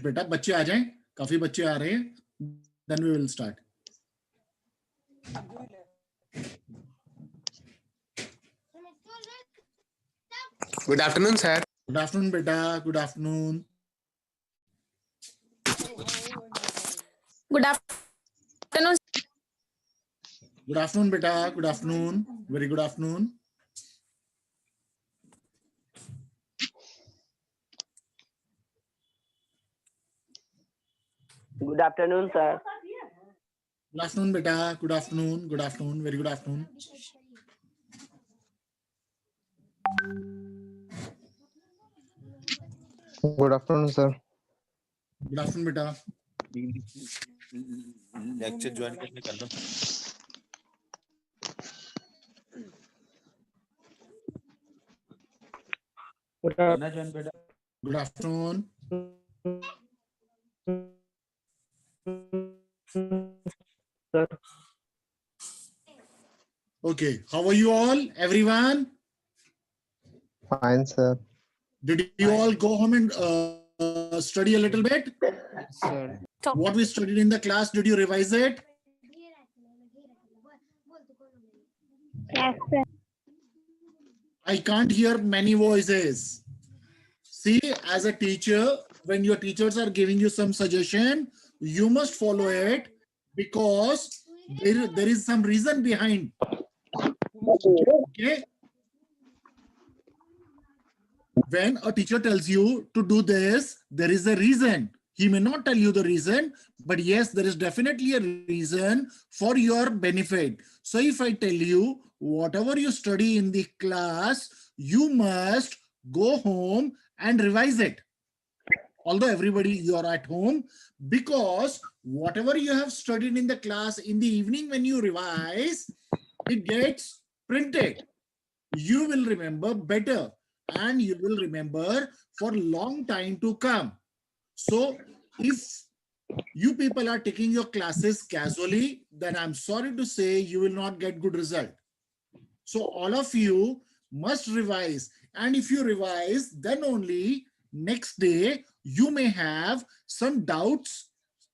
बेटा, बच्चे आ जाएं, काफी बच्चे आ रहे हैं, then we will start. Good afternoon, sir. Good afternoon, beta. Good afternoon. Good afternoon. Good afternoon, beta. Good afternoon. Very good afternoon. Good afternoon, sir. Good afternoon, beta. Good afternoon. Good afternoon. Very good afternoon. Good afternoon, sir. Good afternoon, beta. Lecture join करने कर दो. Good afternoon. Sir. Okay, how are you all, everyone? Fine, sir. Did you all go home and study a little bit? Sir. What we studied in the class, did you revise it? Yes, sir. I can't hear many voices. See, as a teacher, when your teachers are giving you some suggestion, you must follow it because there is some reason behind. Okay? When a teacher tells you to do this, there is a reason. He may not tell you the reason, but yes, there is definitely a reason for your benefit. So if I tell you, whatever you study in the class, you must go home and revise it. Although everybody, you are at home, because whatever you have studied in the class in the evening when you revise, it gets printed. You will remember better and you will remember for a long time to come. So if you people are taking your classes casually, then I'm sorry to say you will not get good result. So all of you must revise, and if you revise, then only next day you may have some doubts,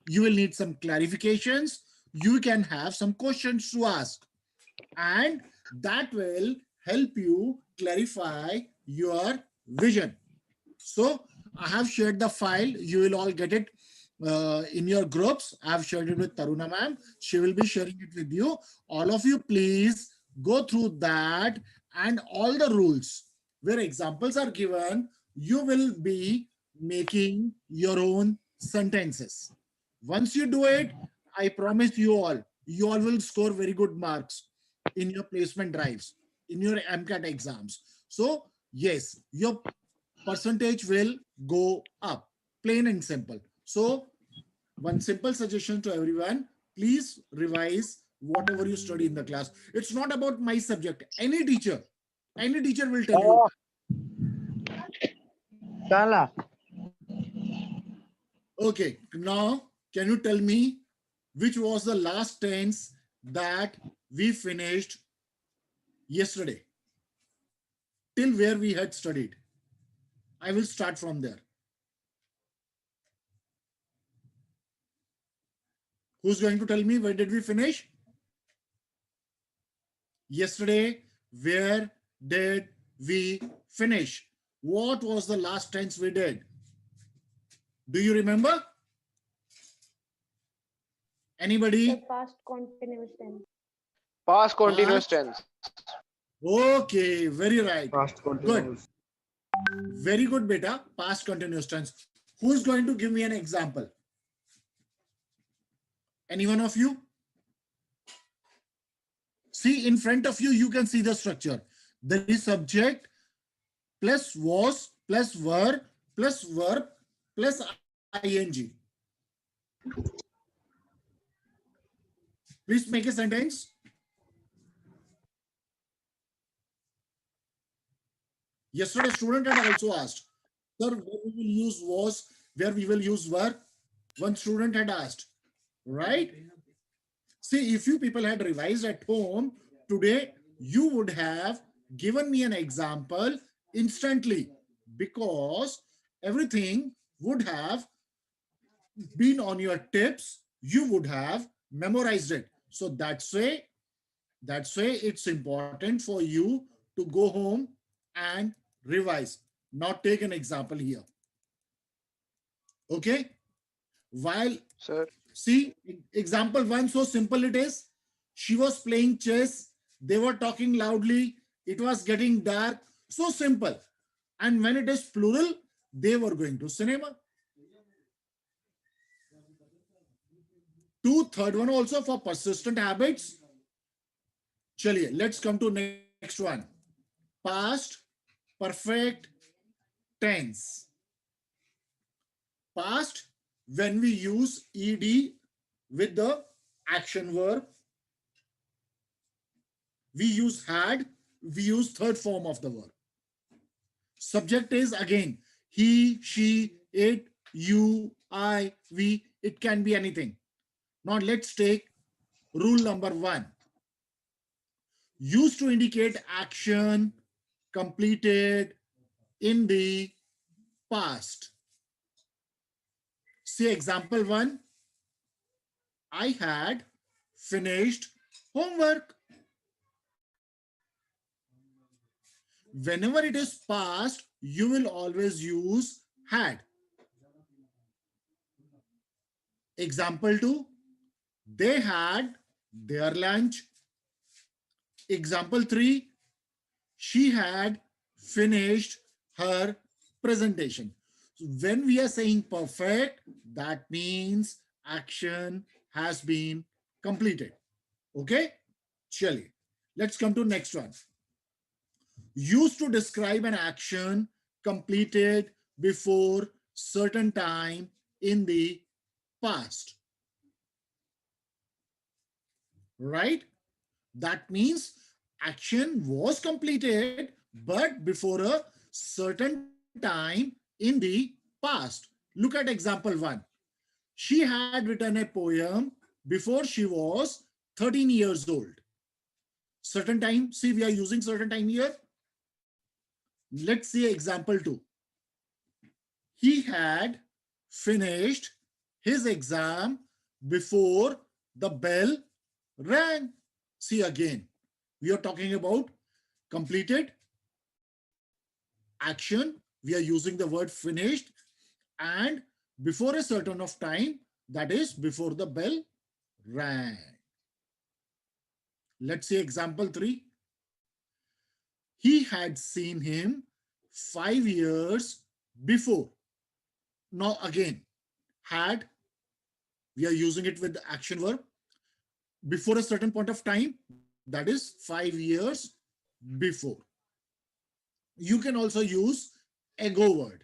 you will need some clarifications, you can have some questions to ask, and that will help you clarify your vision. So I have shared the file. You will all get it in your groups. I have shared it with Taruna ma'am. She will be sharing it with you. All of you, please go through that and all the rules where examples are given. You will be making your own sentences. Once you do it, I promise you all will score very good marks in your placement drives, in your MCAT exams. So yes, your percentage will go up, plain and simple. So one simple suggestion to everyone, please revise whatever you study in the class. It's not about my subject. Any teacher will tell you. Okay, now can you tell me which was the last tense that we finished yesterday? Till where we had studied? I will start from there. Who's going to tell me where did we finish? Yesterday, where did we finish? What was the last tense we did? Do you remember? Anybody? The past continuous tense. Past continuous tense. Okay, very right. Past continuous. Good. Very good, beta. Past continuous tense. Who's going to give me an example? Any one of you? See, in front of you, you can see the structure. There is subject plus was plus verb plus ing. Please make a sentence. Yesterday, student had also asked, sir, where we will use was, where we will use were. One student had asked, right? See, if you people had revised at home, today you would have given me an example instantly, because everything would have been on your tips, you would have memorized it. So that's why it's important for you to go home and revise. Now take an example here. Okay? While Sir. see example 1, so simple it is. She was playing chess. They were talking loudly. It was getting dark. So simple. And when it is plural, they were going to cinema. Third one also for persistent habits. Chaliye, let's come to next one. Past perfect tense. Past, when we use ed with the action verb, we use had, we use third form of the verb. Subject is again he, she, it, you, I, we. It can be anything. Now let's take rule number 1. Used to indicate action completed in the past. See example 1. I had finished homework. Whenever it is past, you will always use had. Example 2. They had their lunch. Example 3. She had finished her presentation. So when we are saying perfect, that means action has been completed. Okay? Chaliye. Let's come to next one. Used to describe an action completed before certain time in the past. Right? That means action was completed, but before a certain time in the past. Look at example 1. She had written a poem before she was 13 years old. Certain time, see, we are using certain time here. Let's see example 2. He had finished his exam before the bell rang. See again, we are talking about completed action. We are using the word finished and before a certain of time, that is before the bell rang. Let's see example 3. He had seen him 5 years before. Now again, had, we are using it with the action verb. Before a certain point of time, that is 5 years before. You can also use ago word.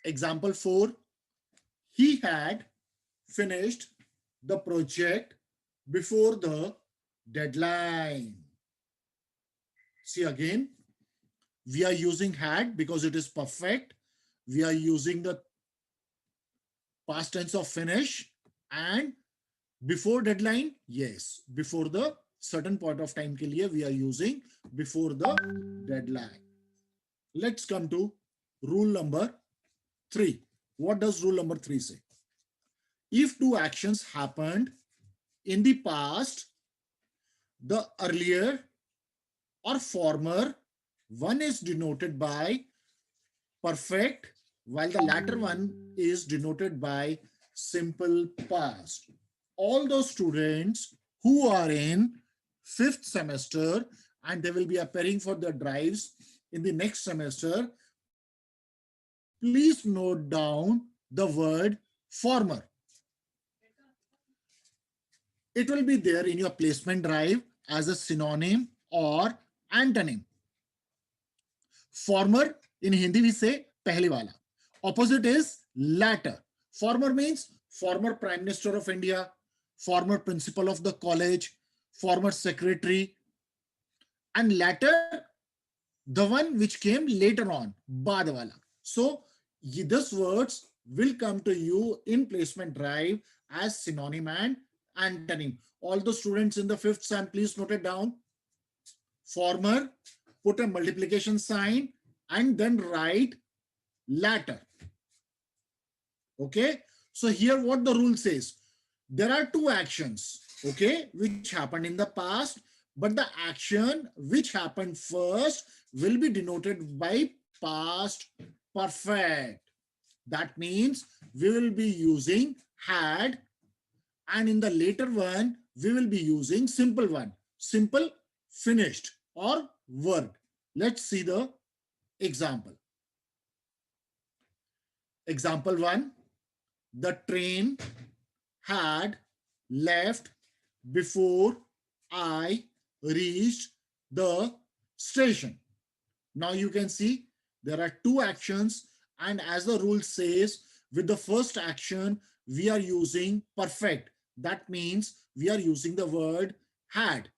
Example 4. He had finished the project before the deadline. See again, we are using had because it is perfect. We are using the past tense of finish, and before deadline, yes, before the certain point of time ke liye we are using before the deadline. Let's come to rule number 3. What does rule number 3 say? If two actions happened in the past, the earlier or former one is denoted by perfect, while the latter one is denoted by simple past. All those students who are in 5th semester and they will be appearing for the drives in the next semester, please note down the word former. It will be there in your placement drive as a synonym or antonym. Former, in Hindi we say pehle wala. Opposite is latter. Former means former Prime Minister of India, former principal of the college, former secretary, and latter, the one which came later on, baad wala. So these words will come to you in placement drive as synonym and antonym. All the students in the 5th sem, please note it down. Former, put a multiplication sign and then write latter. Okay. So here what the rule says, there are two actions, okay, which happened in the past, but the action which happened first will be denoted by past perfect. That means we will be using had, and in the later one, we will be using simple one, simple finished or worked. Let's see the example. Example one, the train had left before I reached the station. Now you can see there are two actions, and as the rule says, with the first action, we are using perfect. That means we are using the word had.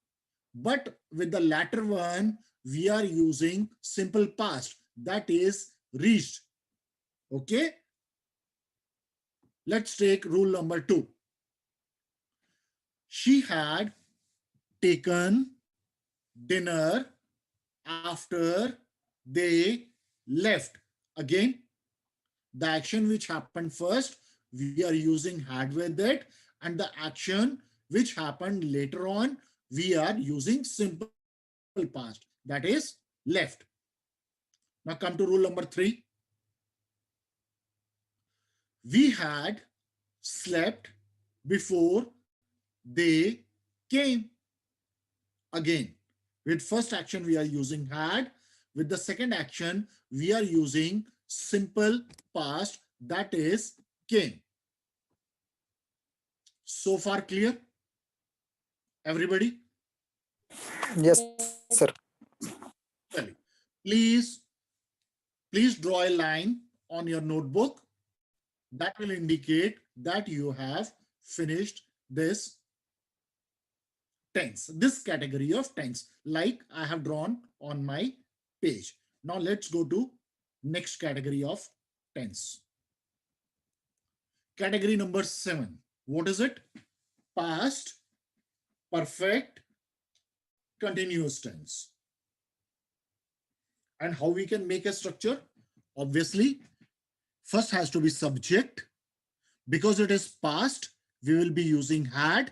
But with the latter one, we are using simple past. That is reached. Okay. Let's take rule number 2. She had taken dinner after they left. Again, the action which happened first, we are using had with it, and the action which happened later on, we are using simple past, that is left. Now come to rule number 3. We had slept before they came. Again, with first action we are using had, with the second action we are using simple past, that is came. So far clear, everybody? Yes, sir. Please draw a line on your notebook that will indicate that you have finished this tense, this category of tense, like I have drawn on my page. Now let's go to next category of tense. Category number 7. What is it? Past perfect continuous tense. And how we can make a structure? Obviously, first has to be subject. Because it is past, we will be using had.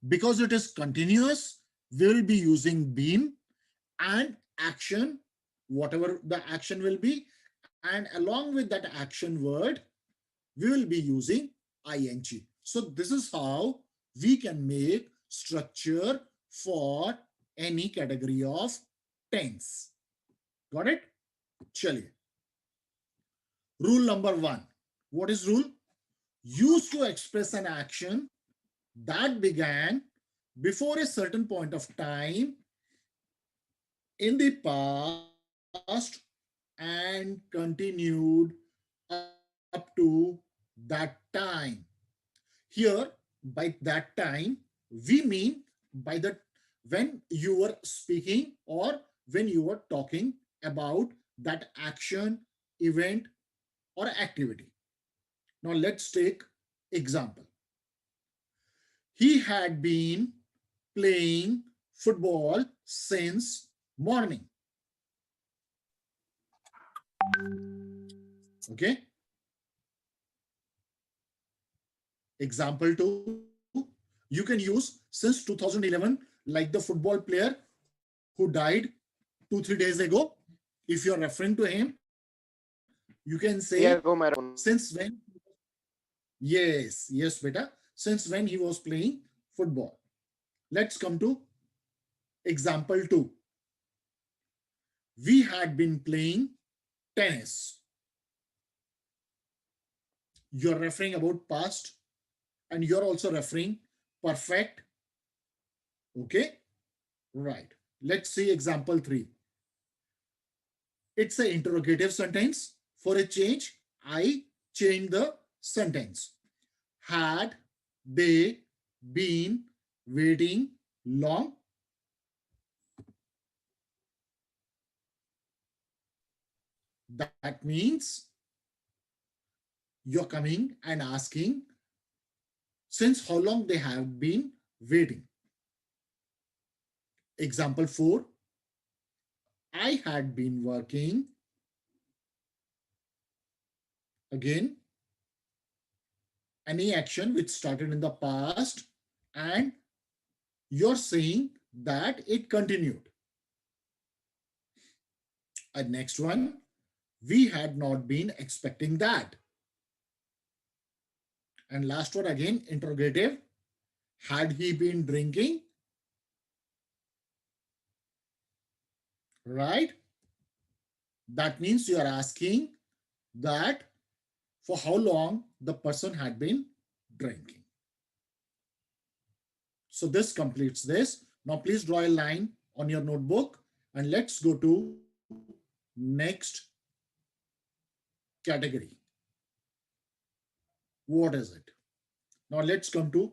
Because it is continuous, we will be using been, and action, whatever the action will be. And along with that action word, we will be using ing. So this is how we can make structure for any category of tense. Got it? Chaliye. Rule number 1. What is rule? Used to express an action that began before a certain point of time in the past and continued up to that time. Here, by that time, we mean by the when you were speaking or when you were talking about that action, event, or activity. Now let's take example. He had been playing football since morning. Okay. Example 2, you can use since 2011, like the football player who died 2-3 days ago. If you're referring to him, you can say since when. Yes, beta. Since when he was playing football. Let's come to example 2. We had been playing tennis. You're referring about past, and you're also referring perfect. Okay, right. Let's see example 3. It's an interrogative sentence. For a change, I changed the sentence. Had they been waiting long? That means you're coming and asking since how long they have been waiting. Example 4. I had been working. Again, any action which started in the past and you're saying that it continued. And next one, we had not been expecting that. And last one again, interrogative. Had he been drinking? Right? That means you are asking that for how long the person had been drinking. So this completes this. Now please draw a line on your notebook and let's go to next category. What is it? Now let's come to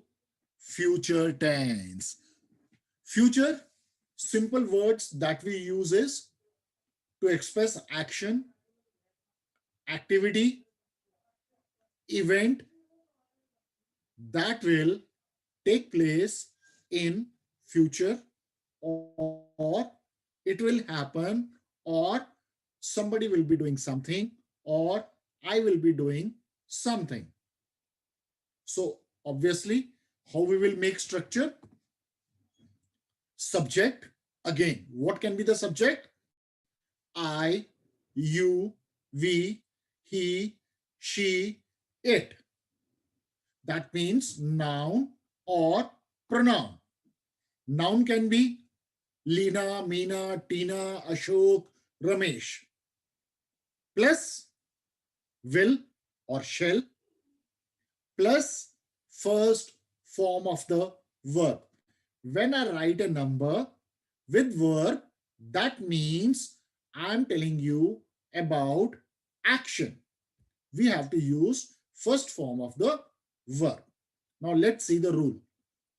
future tense. Future, simple words that we use is to express action, activity, event that will take place in future, or it will happen, or somebody will be doing something, or I will be doing something. So obviously, how we will make structure? Subject, again, what can be the subject? I, you, we, he, she, it. That means noun or pronoun. Noun can be Leena, Meena, Tina, Ashok, Ramesh. Plus will or shall, plus first form of the verb. When I write a number with verb, that means I'm telling you about action. We have to use first form of the verb. Now let's see the rule.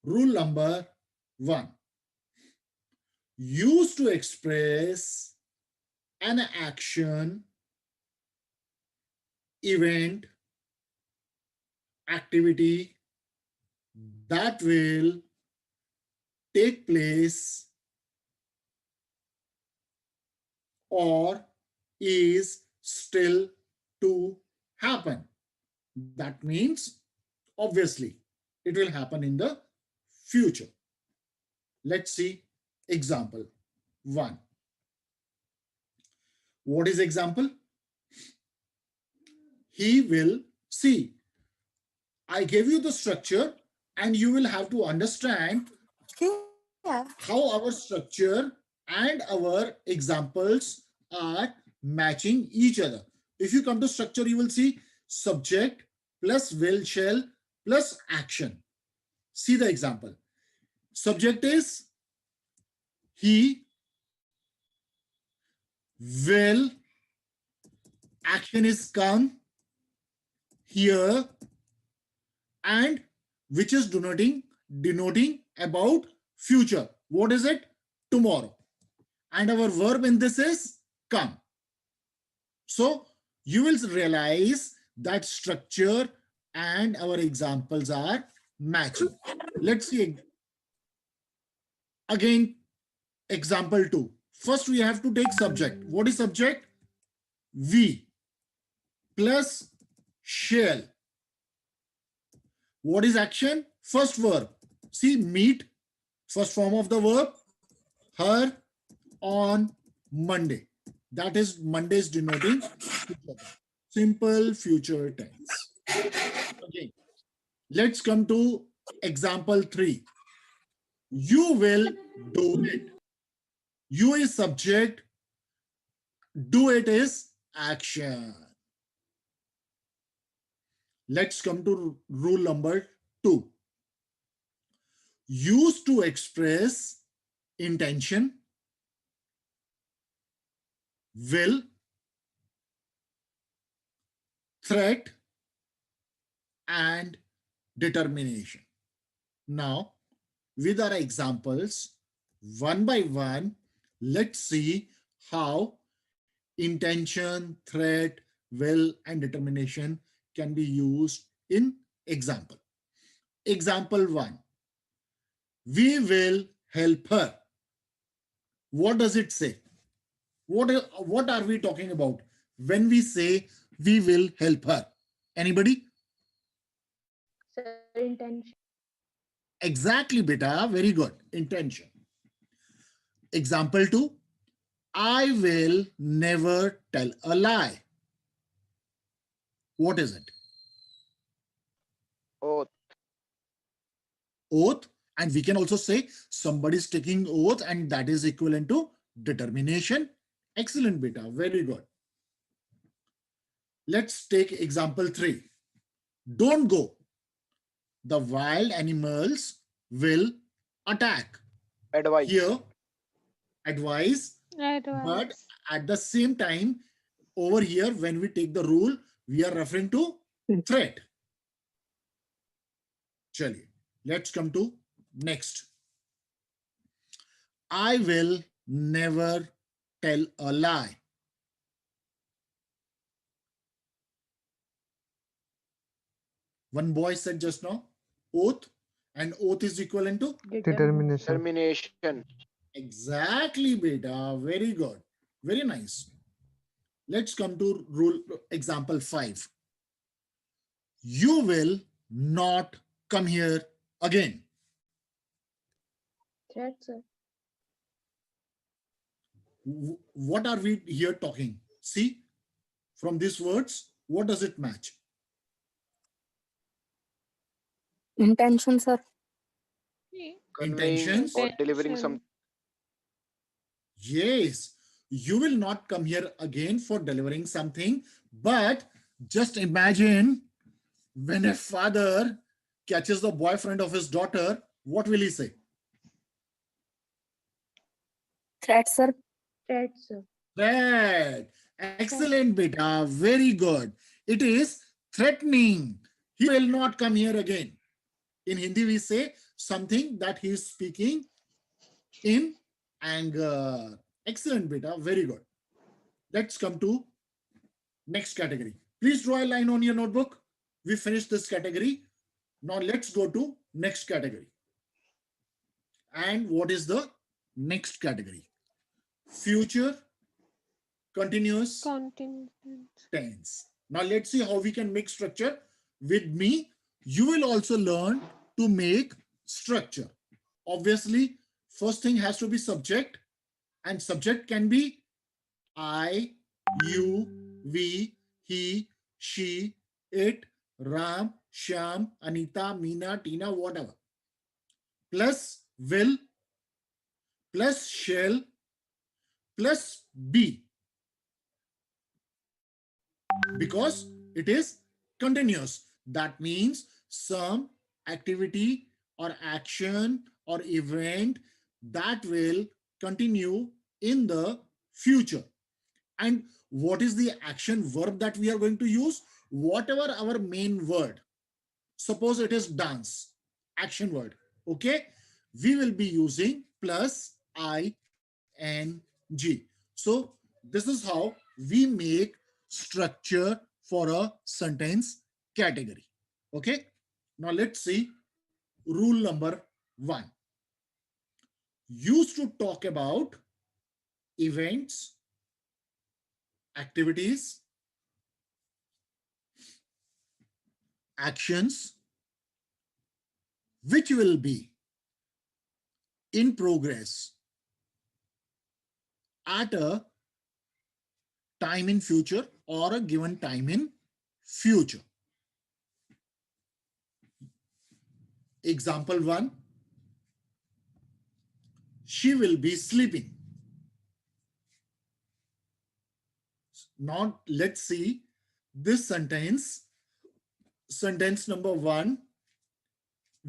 Rule number 1. Used to express an action, event, activity that will take place or is still to happen. That means, obviously, it will happen in the future. Let's see example 1. What is example? He will see. I gave you the structure and you will have to understand how our structure and our examples are matching each other. If you come to structure, you will see subject plus will, shall plus action. See the example. Subject is he will, action is come, here, and which is denoting about future. What is it? Tomorrow. And our verb in this is come. So you will realize that structure and our examples are matching. Let's see again example 2. First we have to take subject. What is subject? We plus shall. What is action? First verb. See, meet, first form of the verb, her on Monday. That is Monday is denoting simple future tense. Okay. Let's come to example 3. You will do it. You is subject, do it is action. Let's come to rule number 2. Used to express intention, will, threat, and determination. Now, with our examples, one by one, let's see how intention, threat, will, and determination can be used in example. Example 1. We will help her. What does it say? What are we talking about when we say we will help her? Anybody? intention. Exactly, beta. Very good. Intention. Example 2. I will never tell a lie. What is it? Oath. Oath. And we can also say somebody's taking oath, and that is equivalent to determination. Excellent, beta. Very good. Let's take example 3. Don't go. The wild animals will attack. Advice. Here, advise, but at the same time, over here, when we take the rule, we are referring to threat. Chaliye, let's come to next. I will never tell a lie. One boy said just now, oath, and oath is equivalent to Determination. exactly, beta. Very good. Very nice. Let's come to rule example 5. You will not come here again. Threat, sir. What are we here talking? See, from these words, what does it match? Intention, sir. Intentions. Or delivering some. Yes, you will not come here again for delivering something, but just imagine when a father catches the boyfriend of his daughter, what will he say? Threat, sir. Threat, sir. Threat. Excellent, beta. Very good. It is threatening. He will not come here again. In Hindi, we say something that he is speaking in anger. Excellent, beta. Very good. Let's come to next category. Please draw a line on your notebook. We finished this category. Now let's go to next category. And what is the next category? Future continuous tense. Now let's see how we can make structure. With me, you will also learn to make structure. Obviously, first thing has to be subject, and subject can be I, you, we, he, she, it, Ram, Shyam, Anita, Meena, Tina, whatever. Plus will, plus shall, plus be. Because it is continuous. That means some activity or action or event that will continue in the future. And what is the action verb that we are going to use? Whatever our main word. Suppose it is dance, action word. Okay, we will be using plus ing. So this is how we make structure for a sentence category. Okay, now let's see rule number 1. Used to talk about events, activities, actions which will be in progress at a time in future or a given time in future. Example 1, she will be sleeping. Now let's see this sentence number 1,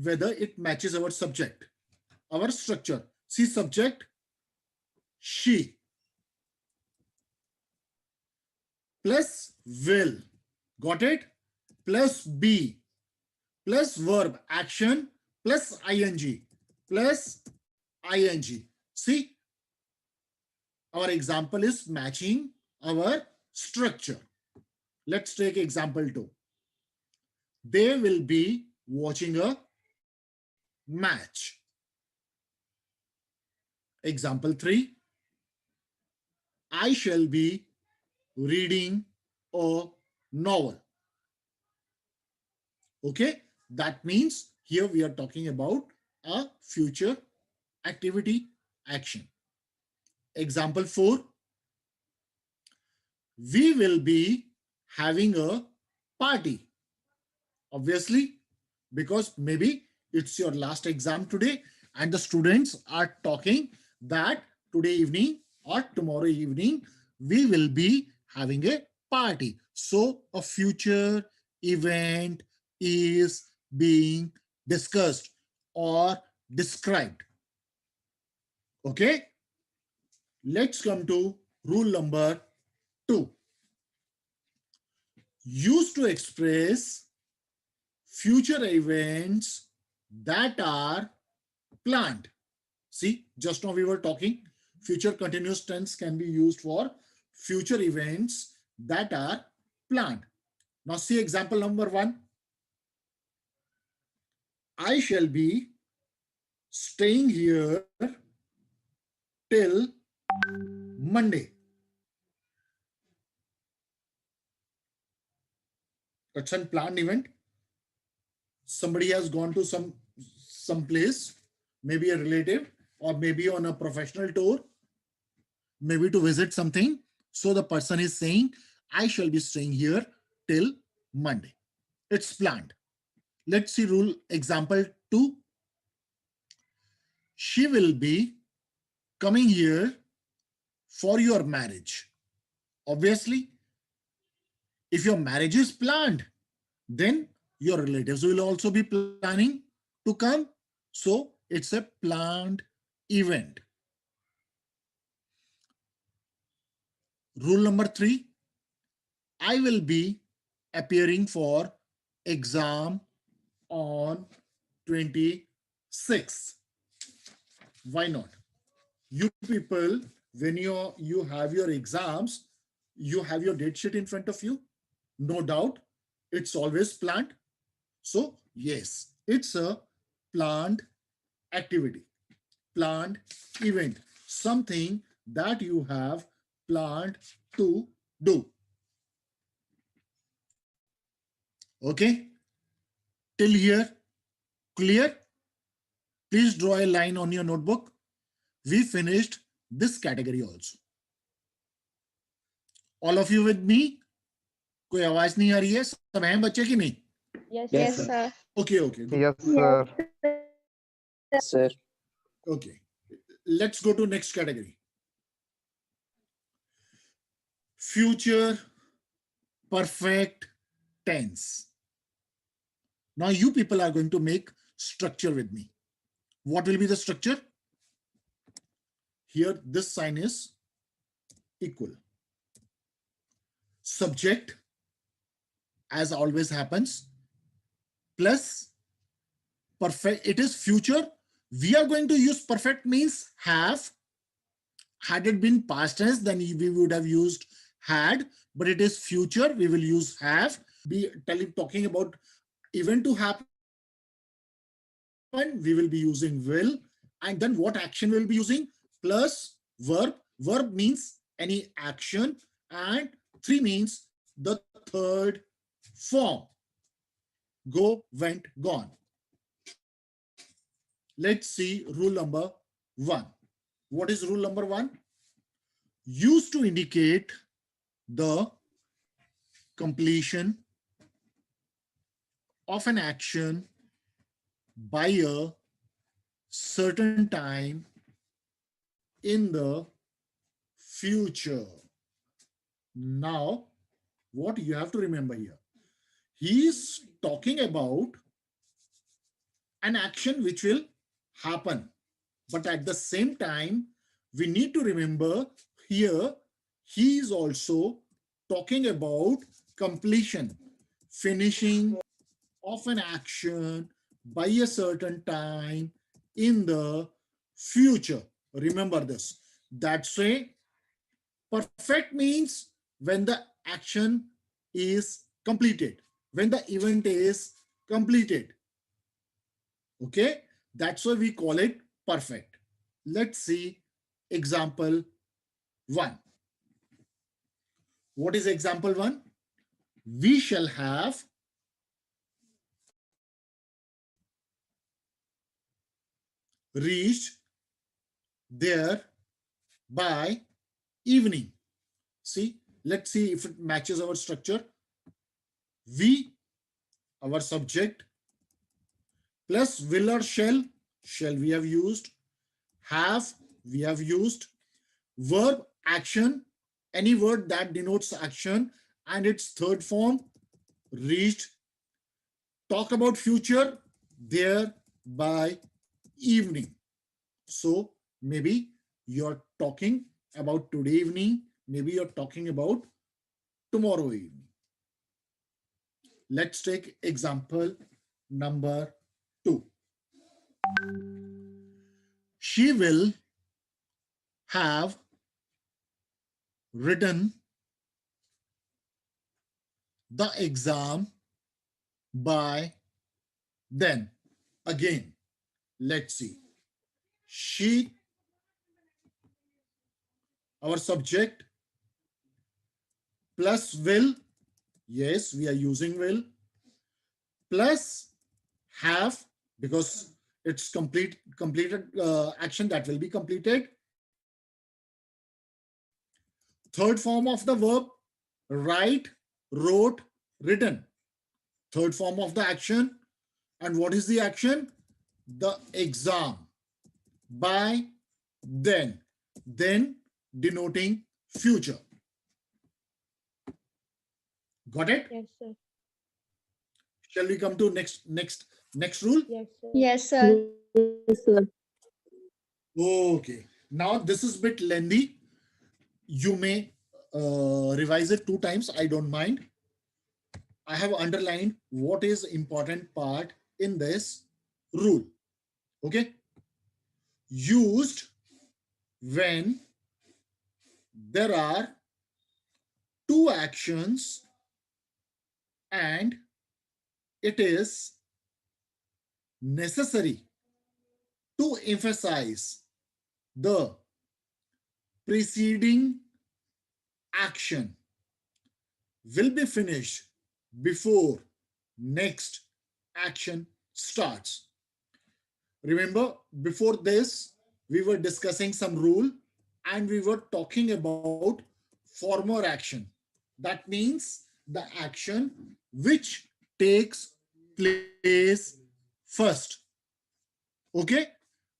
whether it matches our subject, our structure. See, subject, she, plus will, got it, plus be, plus verb, action, plus ing, plus ing. See, our example is matching our structure. Let's take example 2. They will be watching a match. Example 3. I shall be reading a novel. Okay, That means here we are talking about a future activity action. Example 4. We will be having a party. Obviously, because maybe it's your last exam today and the students are talking that today evening or tomorrow evening we will be having a party. So a future event is being discussed or described. Okay, let's come to rule number 2. Used to express future events that are planned. See, just now we were talking, future continuous tense can be used for future events that are planned. Now see example number 1. I shall be staying here till Monday. It's a planned event. Somebody has gone to some place, maybe a relative or maybe on a professional tour, maybe to visit something. So the person is saying, I shall be staying here till Monday. It's planned. Let's see rule example 2. She will be coming here for your marriage. Obviously, if your marriage is planned, then your relatives will also be planning to come. So it's a planned event. Rule number 3. I will be appearing for exam on 26th. Why not? You people, when you have your exams, you have your date sheet in front of you. No doubt, it's always planned. So yes, it's a planned activity, planned event, something that you have planned to do. Okay, till here, clear? Please draw a line on your notebook. We finished this category also. All of you with me? कोई आवाज नहीं आ रही है? सब हैं बच्चे की नहीं? Yes, sir. Okay, okay. Good. Yes, sir. Sir. Okay. Let's go to next category. Future perfect tense. Now you people are going to make structure with me. What will be the structure? Here, this sign is equal. Subject, as always happens, plus perfect. It is future. We are going to use perfect means have. Had it been past tense, then we would have used had, but it is future. We will use have. Be talking about event to happen. We will be using will. And then what action we will be using? Plus verb. Verb means any action. And 3 means the third form. Go, went, gone. Let's see rule number 1. What is rule number 1? Used to indicate the completion of an action by a certain time in the future. Now, what you have to remember here, he is talking about an action which will happen, but at the same time, we need to remember here, he is also talking about completion, finishing of an action by a certain time in the future. Remember this. That's why perfect means when the action is completed, when the event is completed. Okay, that's why we call it perfect. Let's see example 1. What is example 1? We shall have reached there by evening. See, let's see if it matches our structure. We, our subject, plus will or shall we have used, have we have used, verb action, any word that denotes action, and its third form, reached. Talk about future, there by evening. So maybe you're talking about today evening, maybe you're talking about tomorrow evening. Let's take example number 2. She will have written the exam by then. Again, let's see. She, our subject, plus will, yes, we are using will, plus have, because it's completed action that will be completed. Third form of the verb, write, wrote, written. Third form of the action. And what is the action? The exam. By then. Then denoting future. Got it? Yes, sir. Shall we come to next rule? Yes, sir. Yes, sir. Yes, sir. Okay. Now this is a bit lengthy. You may revise it 2 times. I don't mind. I have underlined what is important part in this rule. Okay. Used when there are 2 actions and it is necessary to emphasize the preceding action will be finished before next action starts. Remember, before this, we were discussing some rule and we were talking about former action. That means the action which takes place first. Okay?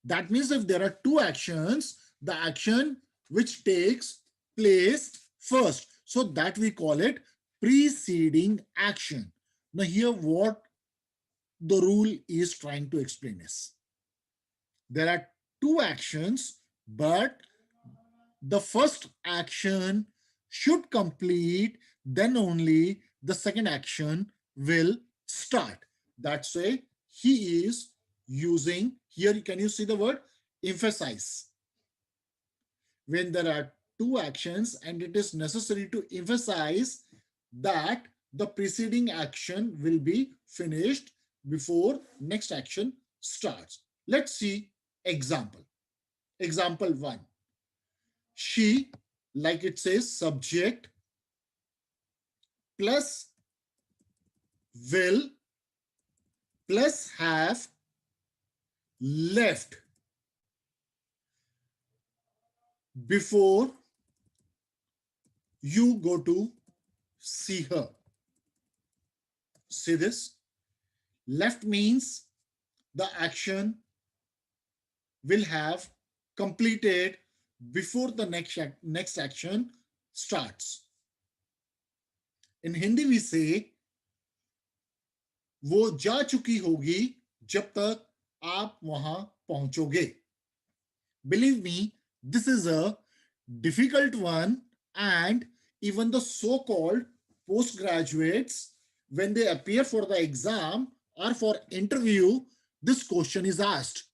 That means if there are 2 actions, the action which takes place first. So that we call it preceding action. Now here what the rule is trying to explain is, there are 2 actions, but the first action should complete, then only the second action will start. That's why he is using, here can you see the word emphasize? When there are 2 actions and it is necessary to emphasize that the preceding action will be finished before next action starts. Let's see example. Example 1. She, like it says, subject plus will plus have left before you go to see her. See this? Left means the action will have completed before the next action starts. In Hindi we say, वो जा चुकी होगी जब तक आप वहां पहुंचोगे. Believe me, this is a difficult one, and even the so-called postgraduates, when they appear for the exam or for interview, this question is asked.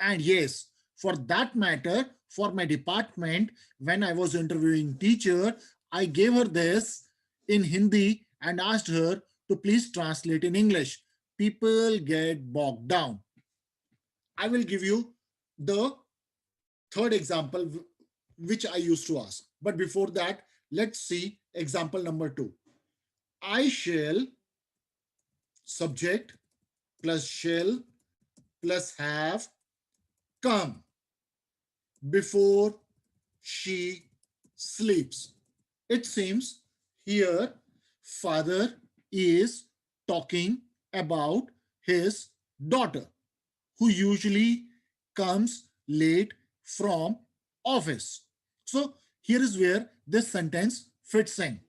And yes, for that matter, for my department, when I was interviewing teacher, I gave her this in Hindi and asked her to please translate in English. People get bogged down. I will give you the third example which I used to ask. But before that, let's see example number 2. I shall, subject plus shall plus have come before she sleeps. It seems here father is talking about his daughter, who usually comes late from office. So here is where this sentence fits in.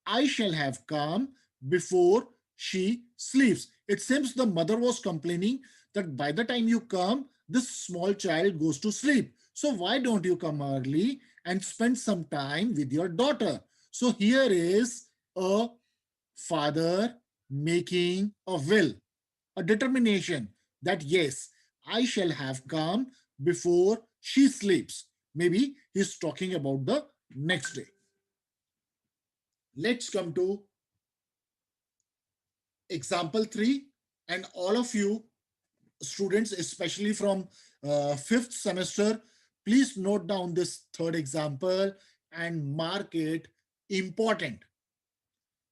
I shall have come before she sleeps. It seems the mother was complaining that by the time you come, this small child goes to sleep. So why don't you come early and spend some time with your daughter? So here is a father making a will, a determination that yes, I shall have come before she sleeps. Maybe he's talking about the next day. Let's come to example 3, and all of you students, especially from 5th semester, please note down this third example and mark it important.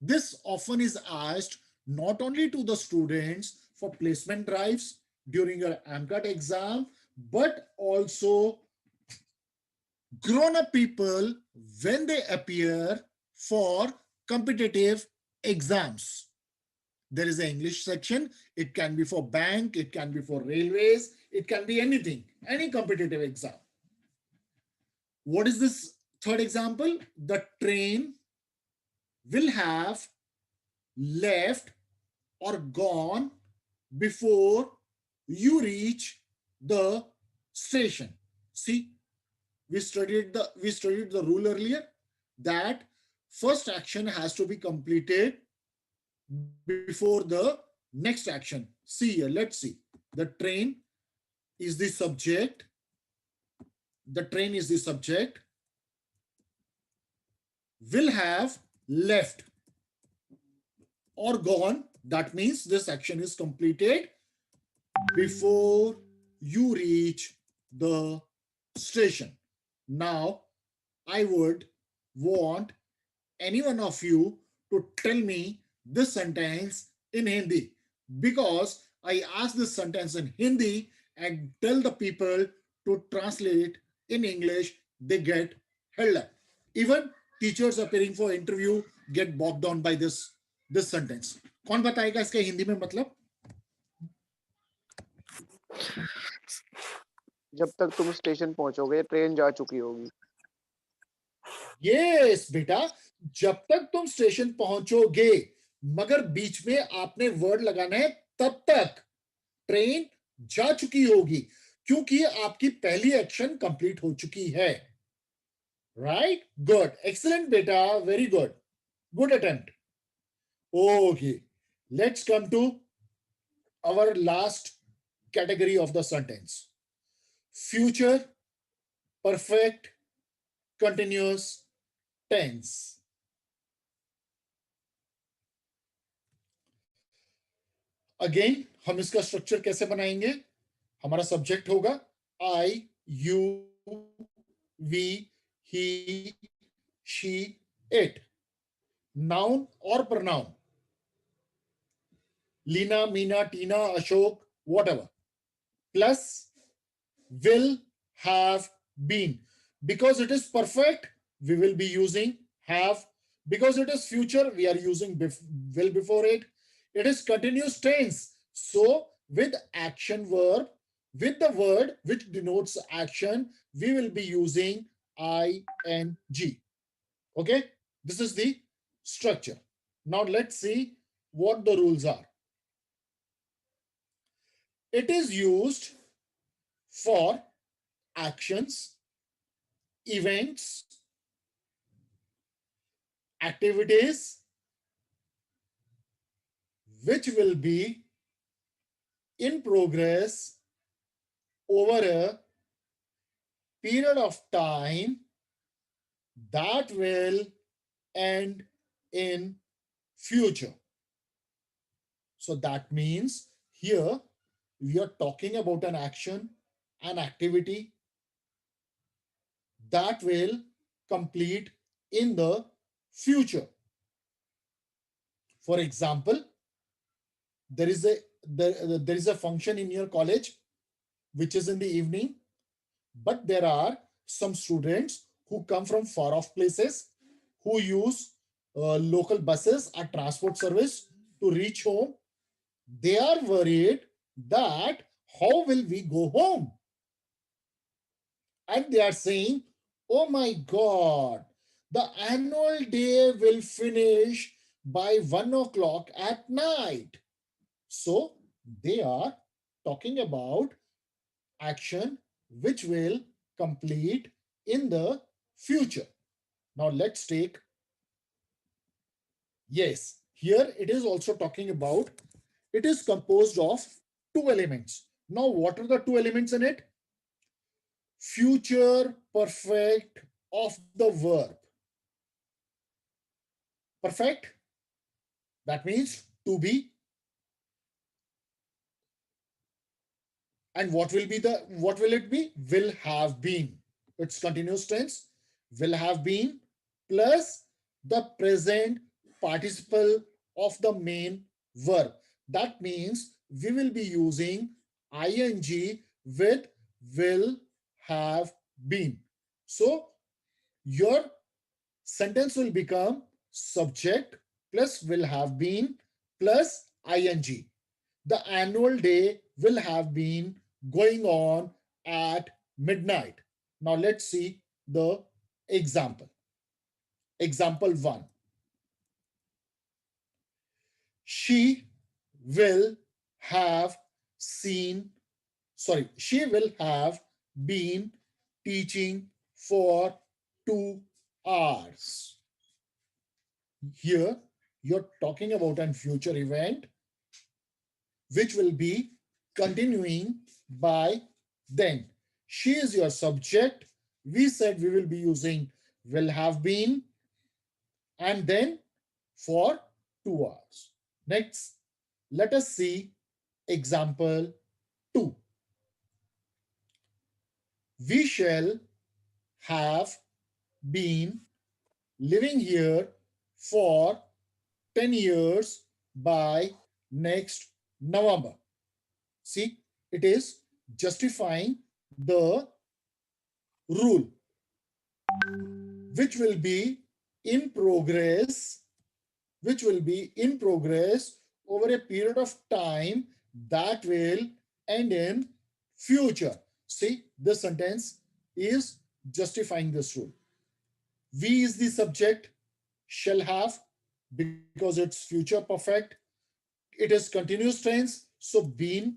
This often is asked not only to the students for placement drives during your AMCAT exam, but also grown-up people when they appear for competitive exams. There is an English section. It can be for bank, it can be for railways, it can be anything, any competitive exam. What is this third example? The train will have left or gone before you reach the station. See, we studied the rule earlier that first action has to be completed before the next action. See here, let's see. The train is the subject. The train is the subject. Will have left or gone. That means this action is completed before you reach the station. Now, I would want any one of you to tell me this sentence in Hindi, because I asked this sentence in Hindi and tell the people to translate in English, they get held up. Even teachers appearing for interview get bogged down by this sentence. कौन बताएगा इसका हिंदी में मतलब? जब तक तुम station पहुंचोगे train जा चुकी होगी. यस बेटा, जब तक तुम स्टेशन पहुंचोगे, मगर बीच में आपने वर्ड लगाना है तब तक ट्रेन जा चुकी होगी, क्योंकि आपकी पहली एक्शन कंप्लीट हो चुकी है. राइट, गुड, एक्सीलेंट बेटा, very good, good attempt. Okay, let's come to our last category of the sentence. Future perfect continuous tense. Again, हम इसका स्ट्रक्चर कैसे बनाएंगे? हमारा सब्जेक्ट होगा I, you, we, he, she, it. Noun or pronoun. Lina, Meena, Tina, Ashok, whatever. Plus will have been. Because it is perfect, we will be using have. Because it is future, we are using will before it. It is continuous tense. So with action verb, with the word which denotes action, we will be using ing. Okay, this is the structure. Now let's see what the rules are. It is used for actions, events, activities which will be in progress over a period of time that will end in future. So that means here we are talking about an action, an activity that will complete in the future. For example, there is a function in your college. which is in the evening, but there are some students who come from far off places, who use local buses or transport service to reach home. They are worried that how will we go home? And they are saying, oh my God, the annual day will finish by 1 o'clock at night. So they are talking about action which will complete in the future. Now let's take, yes, here it is also talking about, it is composed of two elements. Now what are the two elements in it? Future perfect of the verb. Perfect, that means to be. And what will it be? Will have been. It's continuous tense. Will have been plus the present participle of the main verb. That means we will be using ing with will have been. So your sentence will become subject plus will have been plus ing. The annual day will have been going on at midnight. Now let's see the example. Example 1. She will have she will have been teaching for 2 hours. Here you're talking about a future event which will be continuing by then. She is your subject. We said we will be using will have been and then for 2 hours. Next, let us see example 2. We shall have been living here for 10 years by next November. See, it is justifying the rule which will be in progress, over a period of time that will end in future. See, this sentence is justifying this rule. We is the subject, shall have, because it's future perfect. It is continuous tense, so been,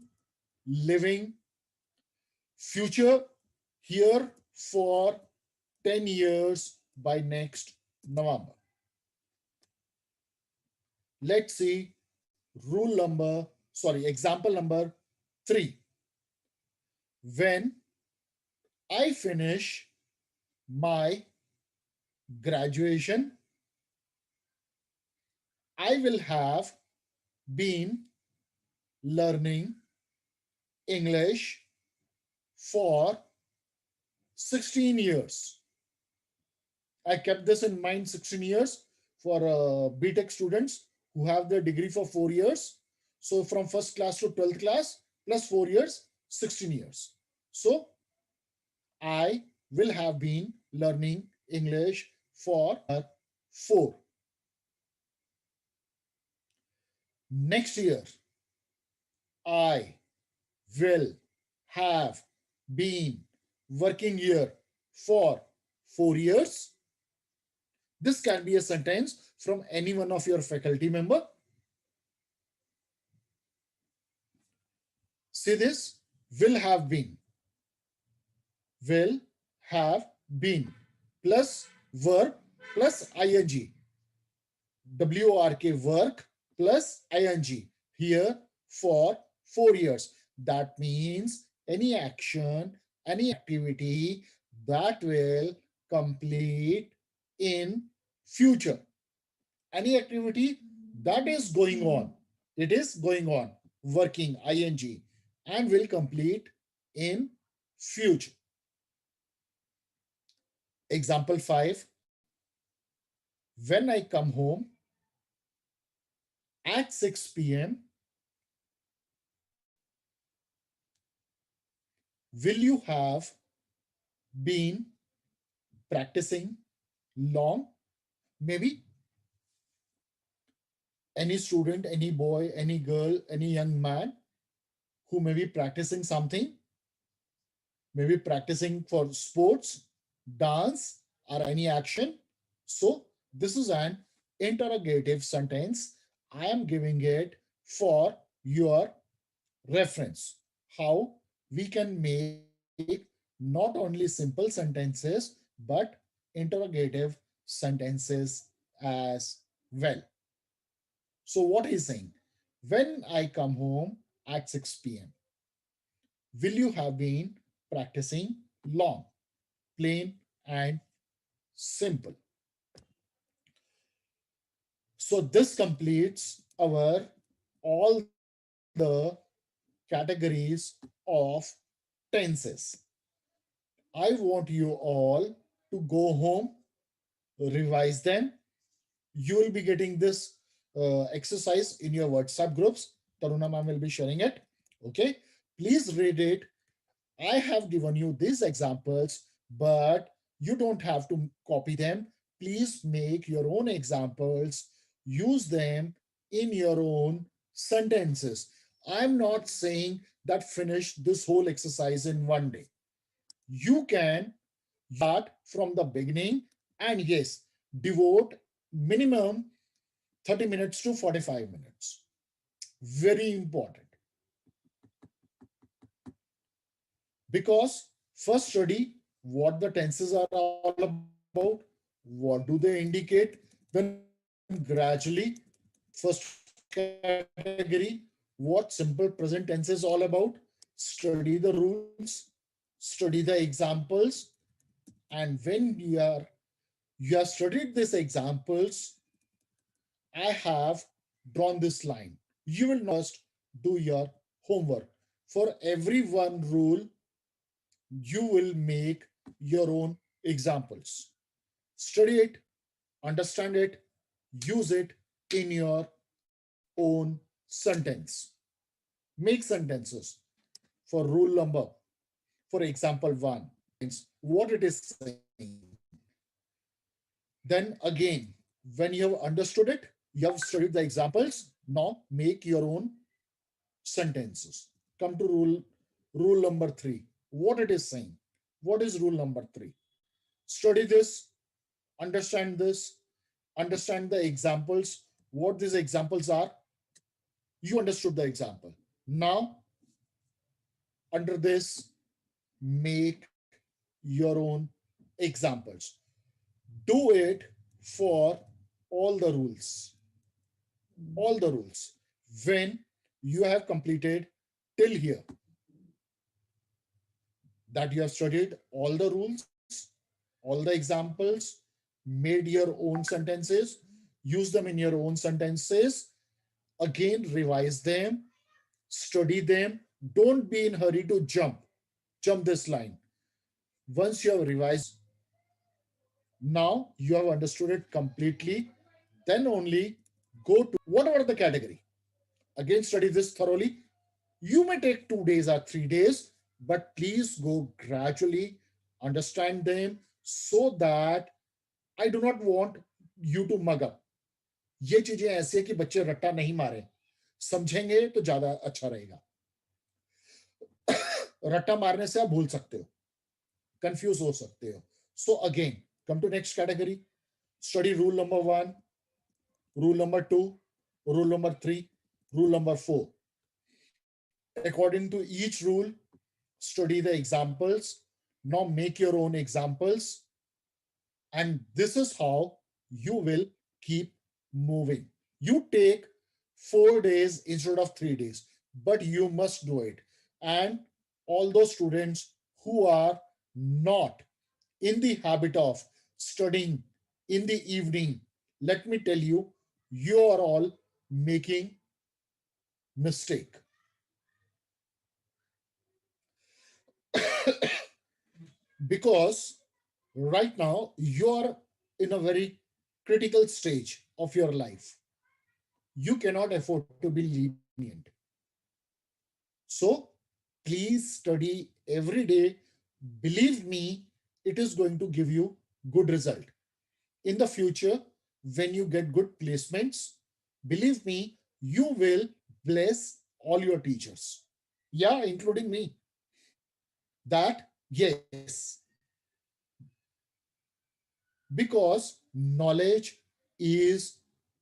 living, future, here for 10 years by next November. Let's see example number 3. When I finish my graduation, I will have been learning English for 16 years. I kept this in mind, 16 years for BTech students who have their degree for 4 years. So from first class to 12th class plus 4 years, 16 years. So I will have been learning English for 4. Next year, I will have been working here for 4 years. This can be a sentence from any one of your faculty member. See this, will have been plus verb plus ing. WORK, work plus ing here for 4 years. That means any action, any activity that will complete in future. Any activity that is going on, it is going on, working, ing, and will complete in future. Example 5. When I come home at 6 p.m., will you have been practicing long? Maybe any student, any boy, any girl, any young man who may be practicing something, maybe practicing for sports, dance, or any action. So this is an interrogative sentence. I am giving it for your reference. How we can make not only simple sentences, but interrogative sentences as well. So what he's saying, when I come home at 6 p.m., will you have been practicing long? Plain and simple. So this completes our all the categories of tenses. I want you all to go home, revise them. You will be getting this exercise in your WhatsApp groups. Taruna ma'am will be sharing it. Okay. Please read it. I have given you these examples, but you don't have to copy them. Please make your own examples, use them in your own sentences. I'm not saying that finish this whole exercise in one day. You can start from the beginning and yes, devote minimum 30 minutes to 45 minutes. Very important. Because first study what the tenses are all about, what do they indicate, then gradually first category, what simple present tense is all about, study the rules, study the examples, and when you have studied these examples, I have drawn this line. You will not first do your homework. For every one rule, you will make your own examples. Study it, understand it, use it in your own sentence. Make sentences for rule number, for example, one, what it is saying. Then again, when you have understood it, you have studied the examples. Now make your own sentences. Come to rule number 3. What it is saying. What is rule number 3? Study this, understand this, understand the examples, what these examples are. You understood the example. Now, under this, make your own examples. Do it for all the rules. All the rules. When you have completed till here, that you have studied all the rules, all the examples, made your own sentences, use them in your own sentences, again revise them, study them. Don't be in hurry to jump this line. Once you have revised, now you have understood it completely, then only go to whatever the category. Again, study this thoroughly. You may take 2 days or 3 days, but please go gradually, understand them so that I do not want you to mug up. ये चीजें ऐसी है कि बच्चे रट्टा नहीं मारे, समझेंगे तो ज्यादा अच्छा रहेगा. रट्टा मारने से आप भूल सकते हो, कंफ्यूज हो सकते हो. So again, come to next category. Study rule number 1, rule number 2, rule number 3, rule number 4. According to each rule, study the examples. Now make your own examples. And this is how you will keep moving. You take 4 days instead of 3 days, but you must do it. And all those students who are not in the habit of studying in the evening, let me tell you, you are all making mistake. Because right now you're in a very critical stage of your life. You cannot afford to be lenient. So Please study every day. Believe me, it is going to give you good result. In the future, when you get good placements, believe me, you will bless all your teachers. Yeah, including me. That, yes, because knowledge is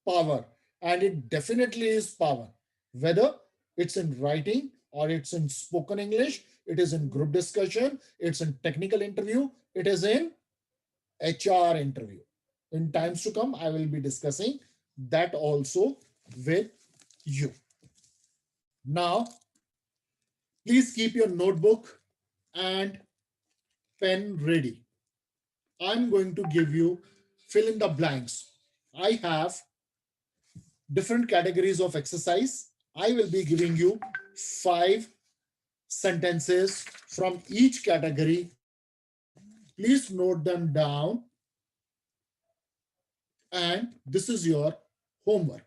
power, and it definitely is power. Whether it's in writing or it's in spoken English, it is in group discussion, it's in technical interview, it is in HR interview. In times to come, I will be discussing that also with you. Now, please keep your notebook and pen ready. I'm going to give you fill in the blanks. I have different categories of exercise. I will be giving you 5 sentences from each category. Please note them down. And this is your homework.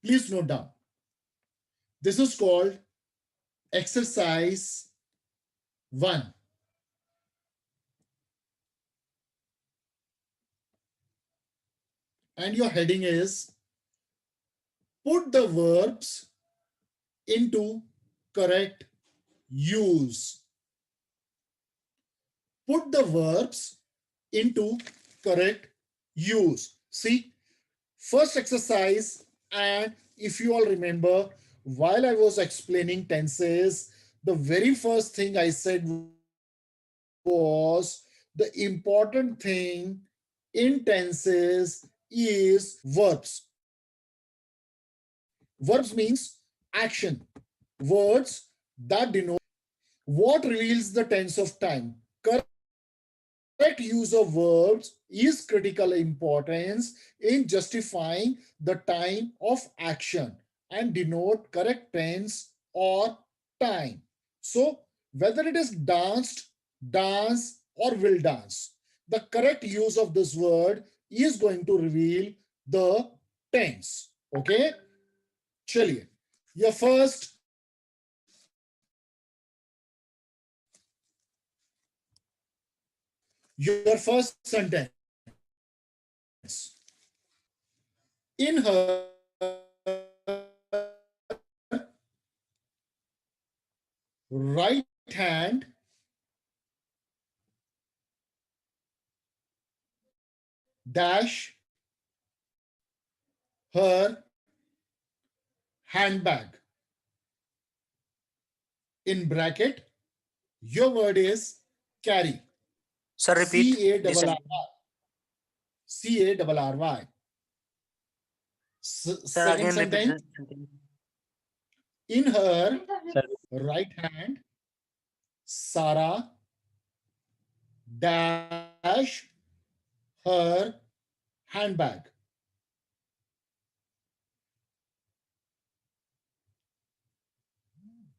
Please note down. This is called exercise 1. And your heading is put the verbs into correct use. Put the verbs into correct use. See, first exercise, and if you all remember, while I was explaining tenses, the very first thing I said was the important thing in tenses is verbs. Verbs means action. Words that denote what reveals the tense of time. Correct use of verbs is critical importance in justifying the time of action and denote correct tense or time. So whether it is danced, dance, or will dance, the correct use of this word is going to reveal the tense. Okay? Chaliye. Your first sentence. In her right hand dash her handbag. In bracket, your word is carry. Sir, repeat. C-A-R-R-Y. C-A-R-R-Y. Sir, Second again sentence. repeat. In her Sir. right hand, Sarah dash her handbag.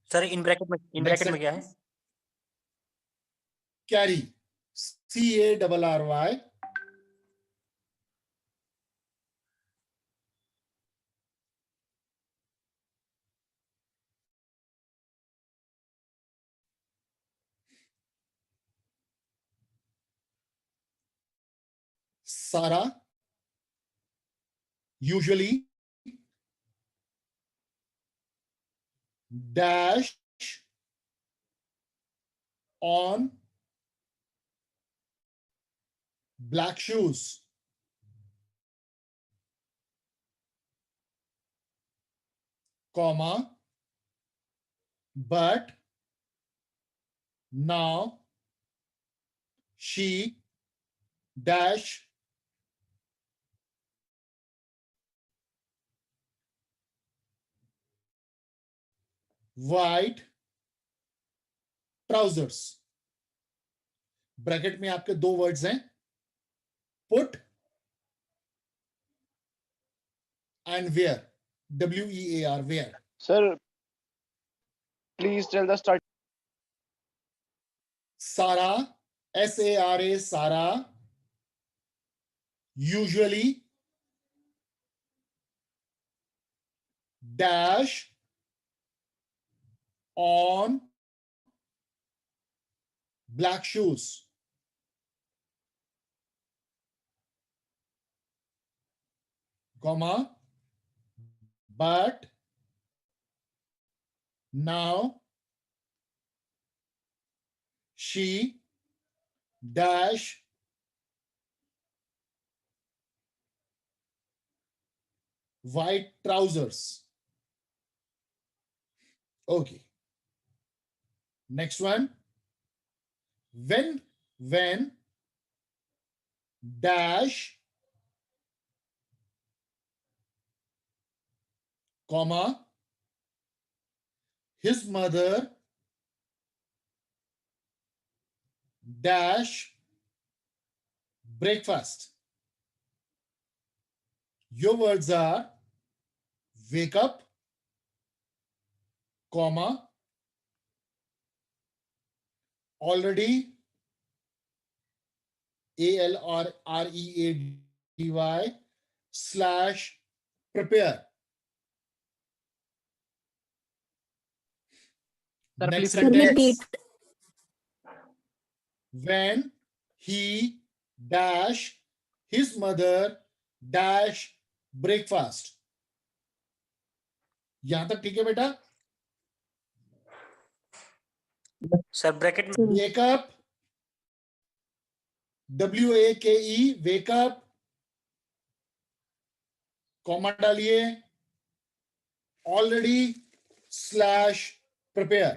Sir, in bracket में क्या है? Carry. C-A-R-R-Y. Sarah usually dash on black shoes. Comma, but now she dash white trousers. Bracket में आपके 2 words हैं, put and wear. W-E-A-R, wear. Sir, please tell the start. Sarah, S-A-R-A, Sarah, usually dash on black shoes. Comma, but now she dash white trousers. Okay. Next one. When dash comma his mother dash breakfast. Your words are wake up, comma, already, ALRREADY slash prepare. Sir, Next please sentence. repeat. When he dash his mother dash breakfast. यहां तक ठीक है बेटा? Sir bracket में Wake up, WAKE, wake up, comma डालिए, already slash prepare.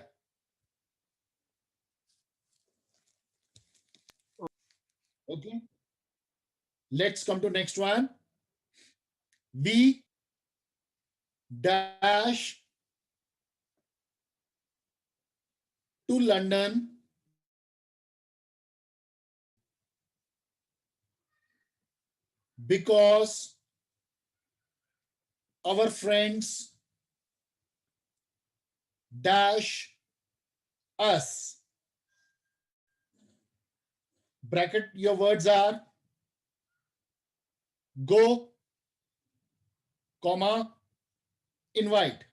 Okay. Let's come to next one. We dash to London because our friends dash us. Bracket, your words are go, comma, invite.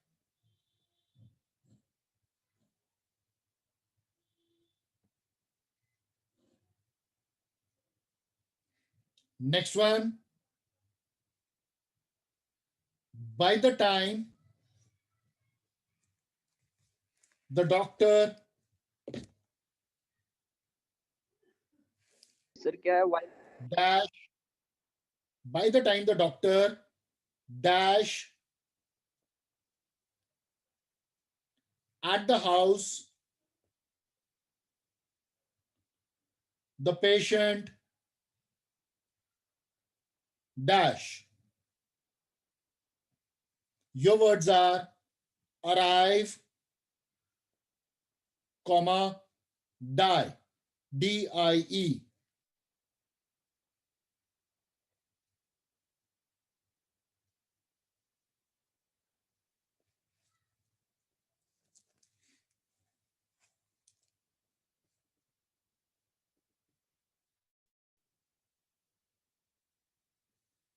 Next one. By the time the doctor sir क्या है dash, by the time the doctor dash at the house, the patient dash. Your words are arrive, comma, die, DIE.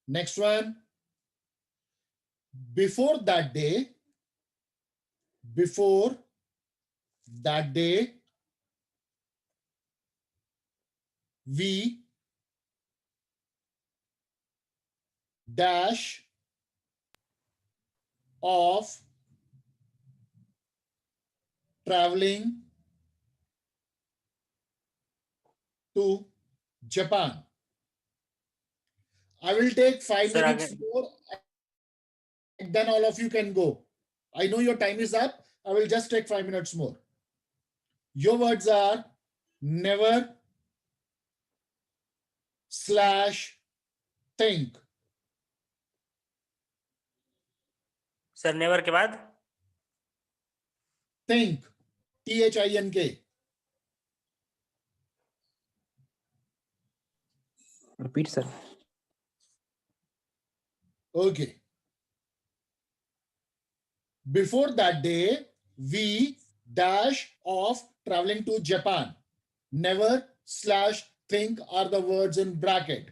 Next one. Before that day, we dash of traveling to Japan. I will take 5 Sir, minutes again. more and then all of you can go. I know your time is up. I will just take 5 minutes more. Your words are never slash think. Sir never के बाद Think. THINK. repeat, sir. Okay. Before that day, we dash of traveling to Japan. Never slash think are the words in bracket.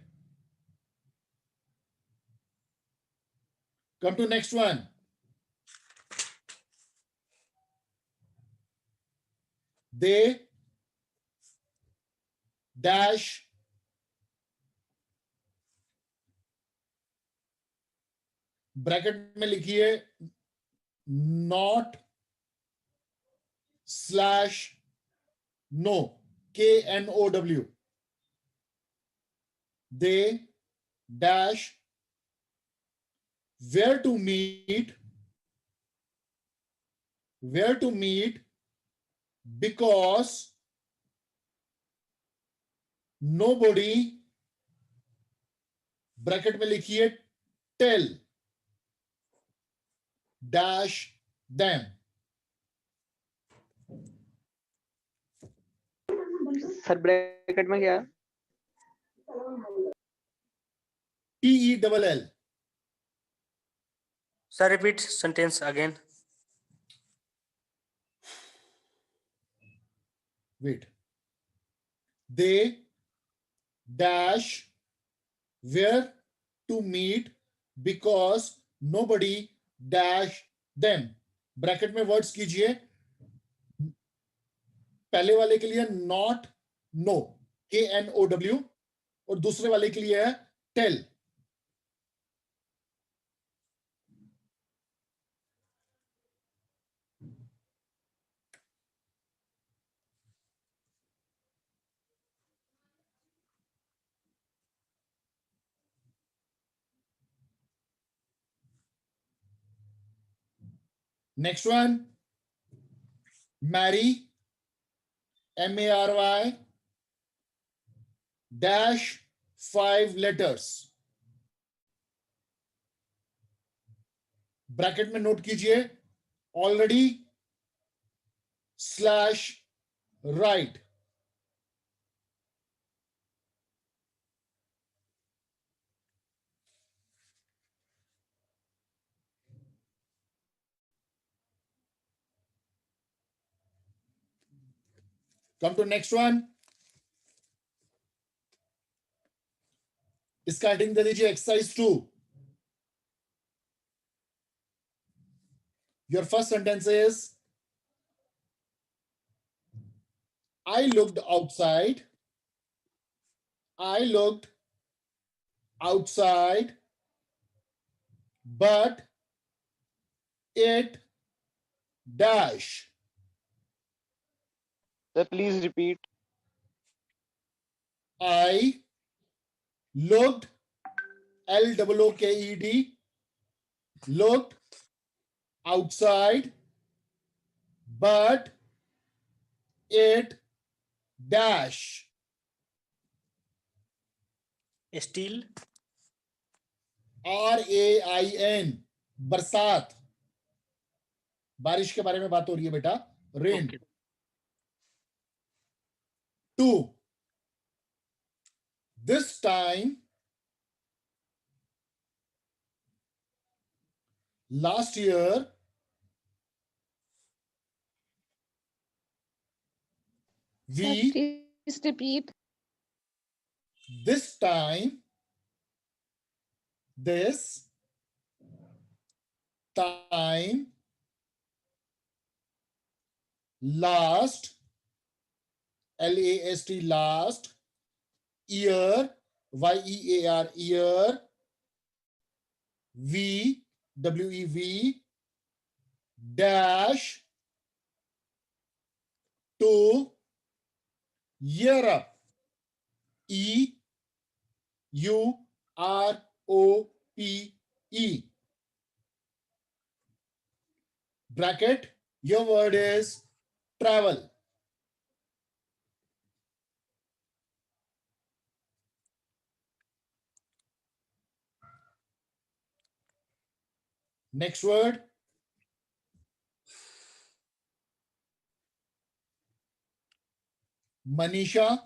Come to next one. they dash bracket में लिखिए not slash no KNOW they dash where to meet because nobody bracket में लिखिए tell dash them sir bracket में क्या है? TELL Sir, repeat sentence again. wait they dash where to meet because nobody dash them bracket में words कीजिए पहले वाले के लिए not no KNOW और दूसरे वाले के लिए है tell next one marry MARY dash 5 letters bracket में नोट कीजिए already slash right come to next one इसका हेडिंग दे दीजिए exercise 2 your first sentence is I looked outside but it dash sir please repeat. I looked LOOKED looked outside but it dash Still. RAIN बरसात बारिश के बारे में बात हो रही है बेटा rain Okay. 2 this time last year we Please repeat. this time last LAST last year YEAR year WEV dash to Europe EUROPE bracket your word is travel next word Manisha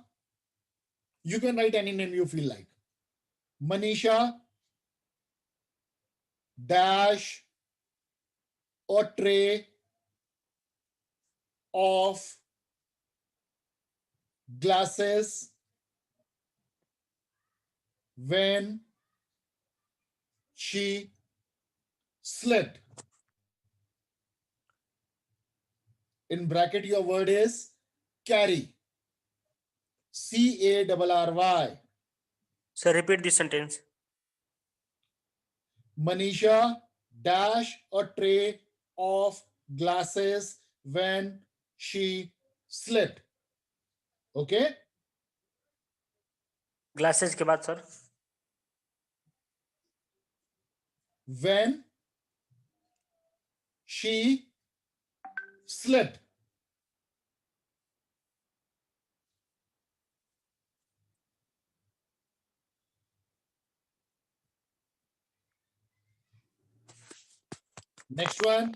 you can write any name you feel like Manisha dash a tray of glasses when she slipped in bracket your word is carry. CARRY. Sir, repeat this sentence. Manisha dash a tray of glasses when she slipped. Okay? Glasses के बाद sir. When she slipped. Next one.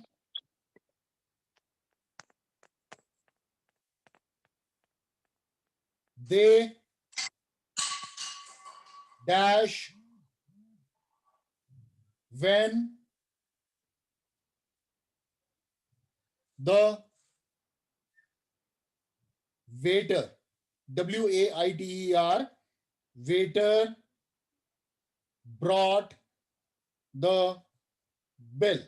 They dash when the waiter, WAITER, waiter brought the bill.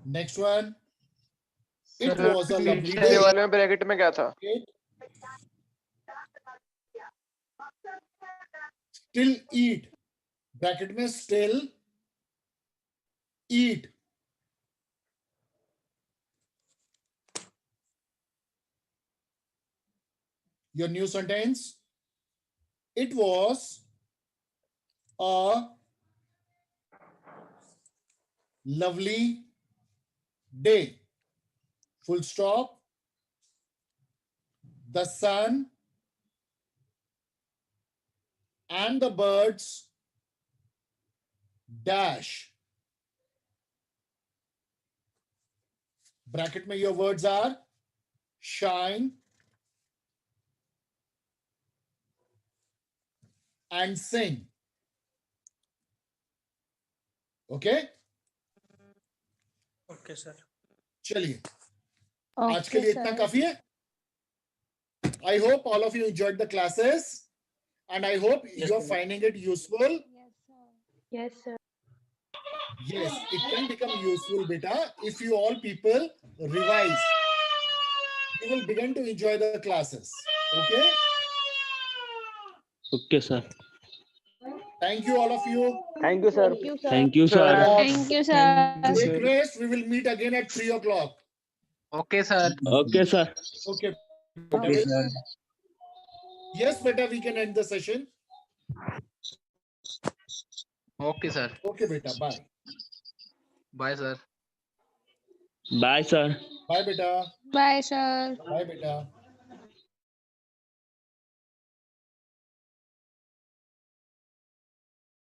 Next one. It was a lovely पीछे day. वाले में bracket में क्या था? Still eat. Bracket में still eat. Your new sentence. It was a lovely day. Full stop. The sun and the birds dash. Bracket में your words are shine and sing. Okay? Okay sir. चलिए आज के लिए इतना काफी है. I hope all of you enjoyed the classes and I hope Yes, you're sir. finding it useful. Yes, sir. Yes, it can become useful, beta, if you all people revise. You will begin to enjoy the classes. Okay? Okay, sir. Thank you, all of you. Thank you, sir. Thank you, sir. Thank you, sir. Thank you, sir. Take rest. We will meet again at 3 o'clock. Okay, sir. Okay, sir. Okay. Okay, sir. Yes, beta, we can end the session. Okay, sir. Okay, beta. Bye. Bye, sir. Bye, sir. Bye, beta. Bye, sir. Bye, beta.